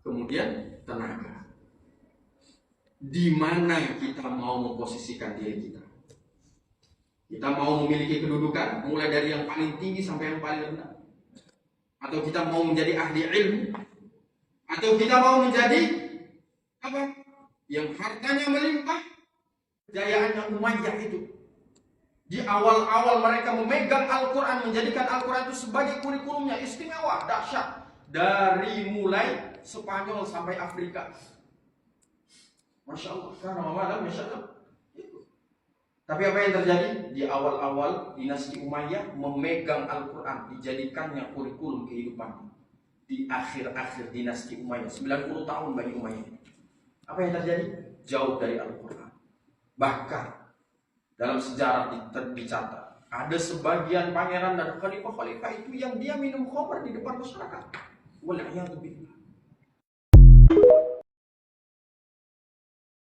kemudian tenaga. Di mana kita mau memposisikan diri kita? Kita mau memiliki kedudukan mulai dari yang paling tinggi sampai yang paling rendah? Atau kita mau menjadi ahli ilmu? Atau kita mau menjadi apa? Yang hartanya melimpah? Kejayaannya Umayyah itu. Di awal-awal mereka memegang Al-Quran, menjadikan Al-Quran itu sebagai kurikulumnya, istimewa, dahsyat. Dari mulai Spanyol sampai Afrika. Masya Allah, karena malam, Masya Allah. Tapi apa yang terjadi? Di awal-awal dinasti Umayyah memegang Al-Quran, dijadikannya kurikulum kehidupan. Di akhir-akhir dinasti Umayyah, 90 tahun bagi Umayyah. Apa yang terjadi? Jauh dari Al-Quran. Bahkan dalam sejarah dicatat, ada sebagian pangeran dan khalifah-khalifah itu yang dia minum khamr di depan masyarakat. Wal'iyadu billah.